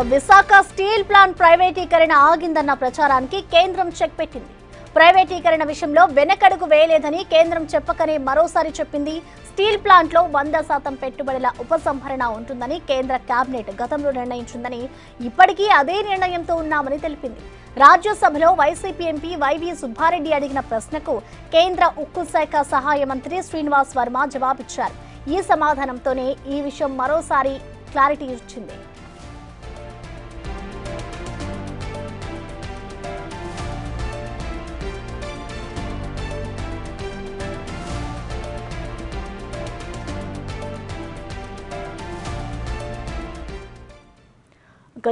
Visakha steel plant ప్రైవేటీకరణ ఆగిందన్న ప్రచారానికి కేంద్రం చెక్ పెట్టింది. ప్రైవేటీకరణ విషయంలో వెనకడుగు వేయలేదని కేంద్రం చెప్పకనే మరోసారి చెప్పింది. స్టీల్ ప్లాంట్ లో 100% పెట్టుబడుల ఉపసంహరణ ఉంటుందని కేంద్ర కేబినెట్ గతంలో నిర్ణయించిందని, ఇప్పటికీ అదే నిర్ణయంతో ఉన్నామని తెలిపింది. రాజ్యసభలో వైసీపీ ఎంపీ వైవి సుబ్బారెడ్డి అడిగిన ప్రశ్నకు కేంద్ర ఉక్కు శాఖ సహాయ మంత్రి శ్రీనివాస్ వర్మ జవాబిచ్చారు. ఈ సమాధానంతోనే ఈ విషయం మరోసారి క్లారిటీ ఇచ్చింది.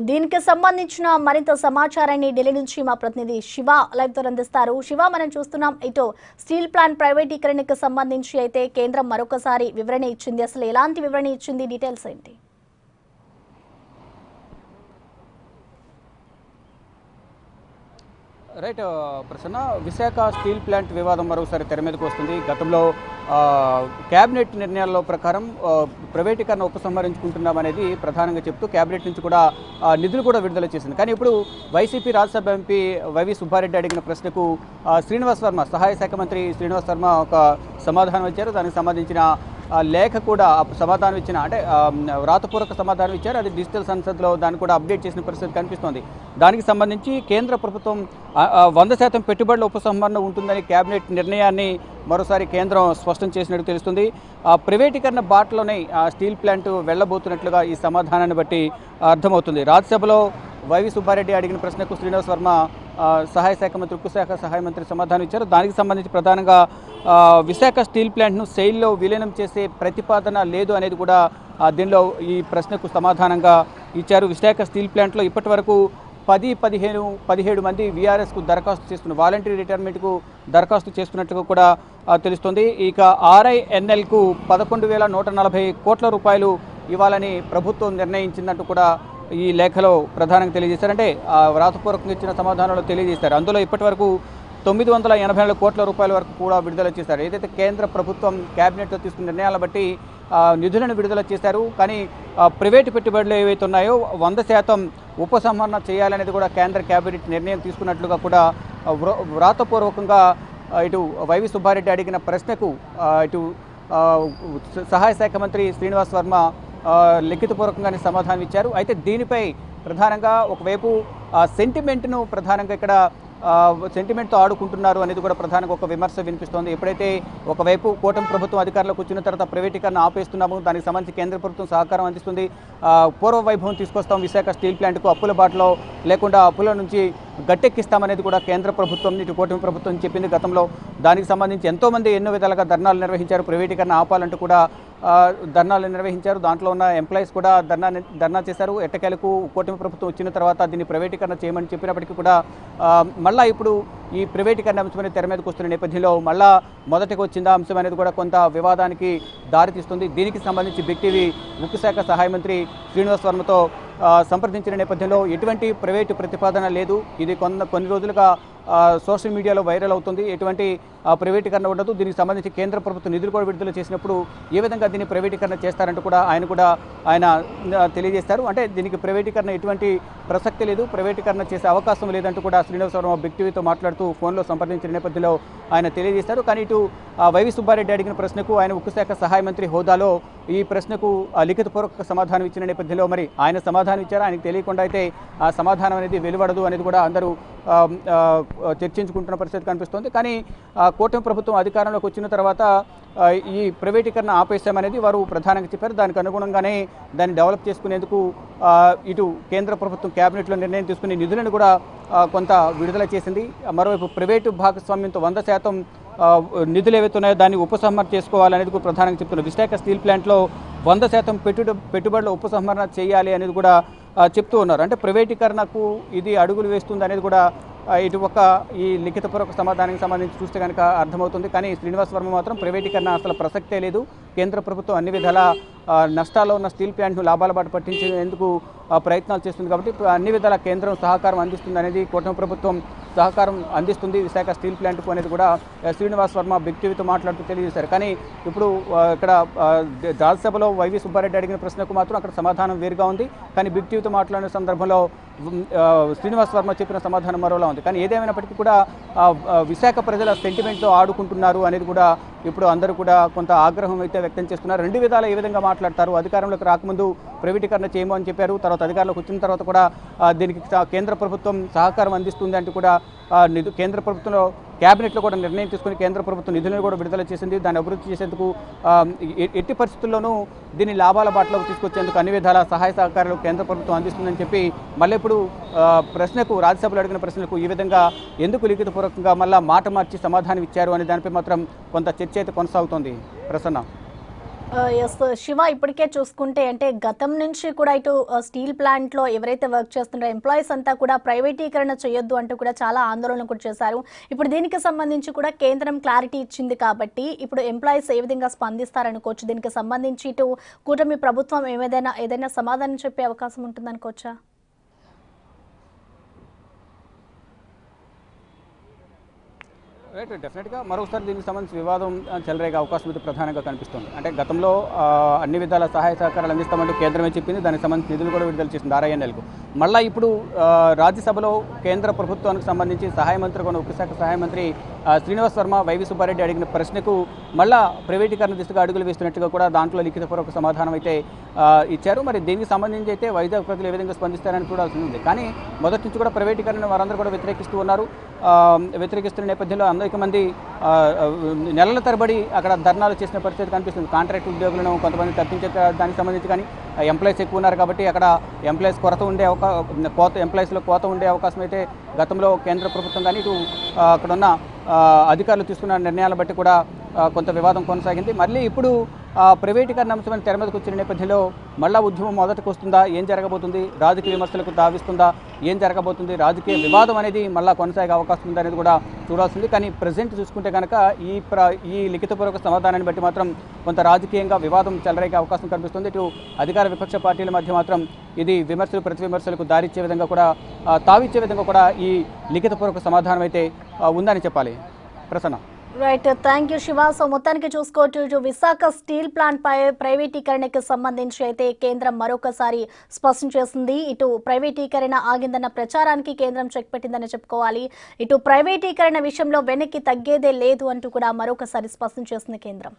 దీనికి సంబంధించిన మరింత సమాచారాన్ని ఢిల్లీ నుంచి మా ప్రతినిధి శివ లైవ్ తో అందిస్తారు. శివ, మనం చూస్తున్నాం ఇటు స్టీల్ ప్లాంట్ ప్రైవేటీకరణకు సంబంధించి అయితే కేంద్రం మరొకసారి వివరణ ఇచ్చింది. అసలు ఎలాంటి వివరణ ఇచ్చింది, డీటెయిల్స్ ఏంటి? Right Prasanna, Visakha steel plant వివాదం మరోసారి తెర మీదకు వస్తుంది. గతంలో క్యాబినెట్ నిర్ణయాల ప్రకారం ప్రైవేటీకరణ ఉపసంహరించుకుంటున్నామనేది ప్రధానంగా చెప్తూ క్యాబినెట్ నుంచి కూడా నిధులు కూడా విడుదల చేసింది. కానీ ఇప్పుడు వైసీపీ రాజ్యసభ ఎంపీ వైవి సుబ్బారెడ్డి అడిగిన ప్రశ్నకు శ్రీనివాస్ వర్మ, సహాయ శాఖ మంత్రి శ్రీనివాస్ వర్మ ఒక సమాధానం ఇచ్చారు. దానికి సంబంధించిన లేఖ కూడా సమాధానం ఇచ్చిన, అంటే వ్రాతపూర్వక సమాధానం ఇచ్చారు. అది డిజిటల్ సంసద్లో దాన్ని కూడా అప్డేట్ చేసిన పరిస్థితి కనిపిస్తోంది. దానికి సంబంధించి కేంద్ర ప్రభుత్వం 100% పెట్టుబడుల ఉపసంహరణ ఉంటుందని కేబినెట్ నిర్ణయాన్ని మరోసారి కేంద్రం స్పష్టం చేసినట్టు తెలుస్తుంది. ప్రైవేటీకరణ బాటలోనే స్టీల్ ప్లాంట్ వెళ్లబోతున్నట్లుగా ఈ సమాధానాన్ని బట్టి అర్థమవుతుంది. రాజ్యసభలో వైవి సుబ్బారెడ్డి అడిగిన ప్రశ్నకు శ్రీనివాస్ వర్మ సహాయ శాఖ మంత్రి, ఉక్కు శాఖ సహాయ మంత్రి సమాధానం ఇచ్చారు. దానికి సంబంధించి ప్రధానంగా విశాఖ స్టీల్ ప్లాంట్ను సెయిల్లో విలీనం చేసే ప్రతిపాదన లేదు అనేది కూడా దీనిలో ఈ ప్రశ్నకు సమాధానంగా ఇచ్చారు. విశాఖ స్టీల్ ప్లాంట్లో ఇప్పటి వరకు 17 మంది వీఆర్ఎస్కు దరఖాస్తు చేసుకున్న, వాలంటరీ రిటైర్మెంట్కు దరఖాస్తు చేసుకున్నట్టుగా కూడా తెలుస్తుంది. ఇక ఆర్ఐఎన్ఎల్కు 11,140 కోట్ల రూపాయలు ఇవ్వాలని ప్రభుత్వం నిర్ణయించిందంటూ కూడా ఈ లేఖలో ప్రధానంగా తెలియజేశారంటే వ్రాతపూర్వకంగా ఇచ్చిన సమాధానంలో తెలియజేశారు. అందులో ఇప్పటి వరకు 984 కోట్ల రూపాయల వరకు కూడా విడుదల చేశారు. ఏదైతే కేంద్ర ప్రభుత్వం క్యాబినెట్లో తీసుకున్న నిర్ణయాలను బట్టి నిధులను విడుదల చేశారు. కానీ ప్రైవేటు పెట్టుబడులు ఏవైతే ఉన్నాయో 100% ఉపసంహరణ చేయాలనేది కూడా కేంద్ర క్యాబినెట్ నిర్ణయం తీసుకున్నట్లుగా కూడా వ్రాతపూర్వకంగా ఇటు వైవి సుబ్బారెడ్డి అడిగిన ప్రశ్నకు ఇటు సహాయ శాఖ మంత్రి శ్రీనివాస్ వర్మ లిఖితపూర్వకంగానే సమాధానం ఇచ్చారు. అయితే దీనిపై ప్రధానంగా ఒకవైపు సెంటిమెంట్ను ప్రధానంగా ఇక్కడ సెంటిమెంట్తో ఆడుకుంటున్నారు అనేది కూడా ప్రధానంగా ఒక విమర్శ వినిపిస్తోంది. ఎప్పుడైతే ఒకవైపు కూటమి ప్రభుత్వం అధికారంలోకి వచ్చిన తర్వాత ప్రైవేటీకరణ ఆపేస్తున్నాము, దానికి సంబంధించి కేంద్ర ప్రభుత్వం సహకారం అందిస్తుంది, పూర్వ వైభవం తీసుకొస్తాం, విశాఖ స్టీల్ ప్లాంట్కు అప్పుల బాటలో లేకుండా అప్పుల నుంచి గట్టెక్కిస్తామనేది కూడా కేంద్ర ప్రభుత్వం, ఇటు కూటమి ప్రభుత్వం చెప్పింది గతంలో. దానికి సంబంధించి ఎంతోమంది ఎన్నో విధాలుగా ధర్నాలు నిర్వహించారు. ప్రైవేటీకరణ ఆపాలంటూ కూడా ధర్నాలు నిర్వహించారు. దాంట్లో ఉన్న ఎంప్లాయీస్ కూడా ధర్నా చేశారు. ఎట్టకేలకు కూటమి ప్రభుత్వం వచ్చిన తర్వాత దీన్ని ప్రైవేటీకరణ చేయమని చెప్పినప్పటికీ కూడా మళ్ళీ ఇప్పుడు ఈ ప్రైవేటీకరణ అంశం అనేది తెర మీదకి వస్తున్న నేపథ్యంలో మళ్ళా మొదటికి వచ్చిందా అంశం అనేది కూడా కొంత వివాదానికి దారితీస్తుంది. దీనికి సంబంధించి బిగ్ టీవీ ఉక్కు శాఖ సహాయ మంత్రి శ్రీనివాస్ వర్మతో సంప్రదించిన నేపథ్యంలో ఎటువంటి ప్రైవేటు ప్రతిపాదన లేదు, ఇది కొన్ని రోజులుగా సోషల్ మీడియాలో వైరల్ అవుతుంది, ఎటువంటి ప్రైవేటీకరణ ఉండదు, దీనికి సంబంధించి కేంద్ర ప్రభుత్వం నిధులు కూడా విడుదల చేసినప్పుడు ఏ విధంగా దీన్ని ప్రైవేటీకరణ చేస్తారంటూ కూడా ఆయన తెలియజేస్తారు. అంటే దీనికి ప్రైవేటీకరణ ఎటువంటి ప్రసక్తి లేదు, ప్రైవేటీకరణ చేసే అవకాశం లేదంటూ కూడా శ్రీనివాస్ వర్మ బిగ్ టీవీతో మాట్లాడుతూ ఫోన్లో సంప్రదించిన నేపథ్యంలో ఆయన తెలియజేశారు. కానీ ఇటు వైవి సుబ్బారెడ్డి అడిగిన ప్రశ్నకు ఆయన ఉక్కు శాఖ సహాయ మంత్రి హోదాలో ఈ ప్రశ్నకు లిఖితపూర్వక సమాధానం ఇచ్చిన నేపథ్యంలో మరి ఆయన సమాధానం ఇచ్చారు. ఆయనకు తెలియకుండా అయితే ఆ సమాధానం అనేది వెలువడదు అనేది కూడా అందరూ చర్చించుకుంటున్న పరిస్థితి కనిపిస్తోంది. కానీ కూటమి ప్రభుత్వం అధికారంలోకి వచ్చిన తర్వాత ఈ ప్రైవేటీకరణ ఆపేశామనేది వారు ప్రధానంగా చెప్పారు. దానికి అనుగుణంగానే దాన్ని డెవలప్ చేసుకునేందుకు ఇటు కేంద్ర ప్రభుత్వం క్యాబినెట్లో నిర్ణయం తీసుకునే నిధులను కూడా కొంత విడుదల చేసింది. మరోవైపు ప్రైవేటు భాగస్వామ్యంతో 100% నిధులు ఏవైతే ఉన్నాయో దాన్ని ఉపసంహరణ చేసుకోవాలనేది కూడా ప్రధానంగా చెప్తున్నారు. విశాఖ స్టీల్ ప్లాంట్లో 100% పెట్టుబడుల ఉపసంహరణ చేయాలి అనేది కూడా చెప్తూ ఉన్నారు. అంటే ప్రైవేటీకరణకు ఇది అడుగులు వేస్తుంది అనేది కూడా ఇటు ఒక ఈ లిఖితపూర్వక సమాధానానికి సంబంధించి చూస్తే కనుక అర్థమవుతుంది. కానీ శ్రీనివాస్ వర్మ మాత్రం ప్రైవేటీకరణ అసలు ప్రసక్తే లేదు, కేంద్ర ప్రభుత్వం అన్ని విధాల నష్టాల్లో ఉన్న స్టీల్ ప్లాంట్ను లాభాల బాట పట్టించేందుకు ప్రయత్నాలు చేస్తుంది కాబట్టి అన్ని విధాల కేంద్రం సహకారం అందిస్తుంది అనేది కూటమి ప్రభుత్వం సహకారం అందిస్తుంది విశాఖ స్టీల్ ప్లాంట్కు అనేది కూడా శ్రీనివాస్ వర్మ బిగ్ టీవీతో మాట్లాడుతూ తెలియజేశారు. కానీ ఇప్పుడు ఇక్కడ రాజ్యసభలో వైవి సుబ్బారెడ్డి అడిగిన ప్రశ్నకు మాత్రం అక్కడ సమాధానం వేరుగా ఉంది. కానీ బిగ్ టీవీతో మాట్లాడిన సందర్భంలో శ్రీనివాస్ వర్మ చెప్పిన సమాధానం మరోలా ఉంది. కానీ ఏదేమైనప్పటికీ కూడా విశాఖ ప్రజల సెంటిమెంట్తో ఆడుకుంటున్నారు అనేది కూడా ఇప్పుడు అందరూ కూడా కొంత ఆగ్రహం అయితే వ్యక్తం చేస్తున్నారు. రెండు విధాలు ఏ విధంగా మాట్లాడతారు, అధికారంలోకి రాకముందు ప్రైవేటీకరణ చేయమో అని చెప్పారు, తర్వాత అధికారంలోకి వచ్చిన తర్వాత కూడా దీనికి కేంద్ర ప్రభుత్వం సహకారం అందిస్తుంది అంటూ కూడా కేంద్ర ప్రభుత్వంలో క్యాబినెట్లో కూడా నిర్ణయం తీసుకుని కేంద్ర ప్రభుత్వం నిధులను కూడా విడుదల చేసింది. దాన్ని అభివృద్ధి చేసేందుకు ఎట్టి పరిస్థితుల్లోనూ దీన్ని లాభాల బాటలోకి తీసుకొచ్చేందుకు అన్ని విధాల సహాయ సహకారాలు కేంద్ర ప్రభుత్వం అందిస్తుందని చెప్పి మళ్ళీ ఇప్పుడు ప్రశ్నకు రాజ్యసభలో అడిగిన ప్రశ్నలకు ఈ విధంగా ఎందుకు లిఖితపూర్వకంగా మళ్ళీ మాట మార్చి సమాధానం ఇచ్చారు అనే దానిపై మాత్రం కొంత చర్చ అయితే కొనసాగుతోంది. ప్రసన్న. ఎస్ శివ, ఇప్పటికే చూసుకుంటే అంటే గతం నుంచి కూడా ఇటు స్టీల్ ప్లాంట్లో ఎవరైతే వర్క్ చేస్తున్నారో ఎంప్లాయీస్ అంతా కూడా ప్రైవేటీకరణ చేయొద్దు అంటూ కూడా చాలా ఆందోళన కూడా చేశారు. ఇప్పుడు దీనికి సంబంధించి కూడా కేంద్రం క్లారిటీ ఇచ్చింది కాబట్టి ఇప్పుడు ఎంప్లాయీస్ ఏ విధంగా స్పందిస్తారనుకోవచ్చు? దీనికి సంబంధించి ఇటు కూటమి ప్రభుత్వం ఏదైనా సమాధానం చెప్పే అవకాశం ఉంటుందనుకోవచ్చా? రైట్, డెఫినెట్గా మరోసారి దీనికి సంబంధించి వివాదం చెలరేగే అవకాశం అయితే ప్రధానంగా కనిపిస్తుంది. అంటే గతంలో అన్ని విధాల సహాయ సహకారాలు అందిస్తామంటూ కేంద్రమే చెప్పింది, దానికి సంబంధించి నిధులు కూడా విడుదల చేసింది RINLకు. మళ్ళీ ఇప్పుడు రాజ్యసభలో కేంద్ర ప్రభుత్వానికి సంబంధించి సహాయ మంత్రి కూడా ఉపశాఖ సహాయ మంత్రి శ్రీనివాస్ వర్మ వైవి సుబ్బారెడ్డి అడిగిన ప్రశ్నకు మళ్ళా ప్రైవేటీకరణ దిశగా అడుగులు వేస్తున్నట్టుగా కూడా దాంట్లో లిఖితపూర్వక సమాధానం అయితే ఇచ్చారు. మరి దీనికి సంబంధించి అయితే వైజాగ్ ప్రజలు ఏ విధంగా స్పందిస్తారని చూడాల్సి ఉంది. కానీ మొదటి నుంచి కూడా ప్రైవేటీకరణ వారందరూ కూడా వ్యతిరేకిస్తూ ఉన్నారు. వ్యతిరేకిస్తున్న నేపథ్యంలో అనేక మంది నెలల తరబడి అక్కడ ధర్నాలు చేసిన పరిస్థితి కనిపిస్తుంది. కాంట్రాక్ట్ ఉద్యోగులను కొంతమంది తప్పించే దానికి సంబంధించి కానీ ఎంప్లాయీస్ ఎక్కువ ఉన్నారు కాబట్టి అక్కడ ఎంప్లాయీస్ ఎంప్లాయీస్లో కోత ఉండే అవకాశం అయితే గతంలో కేంద్ర ప్రభుత్వం కానీ ఇటు అక్కడున్న అధికారులు తీసుకున్న నిర్ణయాలను బట్టి కూడా కొంత వివాదం కొనసాగింది. మళ్ళీ ఇప్పుడు ప్రైవేటీకరణ అంశమైన తెర మీదకు వచ్చిన నేపథ్యంలో మళ్ళా ఉద్యమం మొదటికి వస్తుందా, ఏం జరగబోతుంది, రాజకీయ విమర్శలకు తావిస్తుందా, ఏం జరగబోతుంది, రాజకీయ వివాదం అనేది మళ్ళా కొనసాగే అవకాశం ఉందా అనేది కూడా చూడాల్సింది. కానీ ప్రజెంట్ చూసుకుంటే కనుక ఈ లిఖితపూర్వక సమాధానాన్ని బట్టి మాత్రం కొంత రాజకీయంగా వివాదం చెలరేగే అవకాశం కనిపిస్తుంది. ఇటు అధికార విపక్ష పార్టీల మధ్య మాత్రం ఇది విమర్శలు ప్రతి విమర్శలకు దారిచ్చే విధంగా కూడా తావిచ్చే విధంగా కూడా ఈ లిఖితపూర్వక సమాధానం అయితే ఉందని చెప్పాలి. Prasanna. Right, thank you Shiva. So మొత్తానికి చూసుకోవచ్చు, ఇటు విశాఖ స్టీల్ ప్లాంట్ ప్రైవేటీకరణకి సంబంధించి అయితే కేంద్రం మరొకసారి స్పష్టం చేసింది. ఇటు ప్రైవేటీకరణ ఆగిందన్న ప్రచారానికి కేంద్రం చెక్ పెట్టిందని చెప్పుకోవాలి. ఇటు ప్రైవేటీకరణ విషయంలో వెనక్కి తగ్గేదే లేదు అంటూ కూడా మరొకసారి స్పష్టం చేసింది కేంద్రం.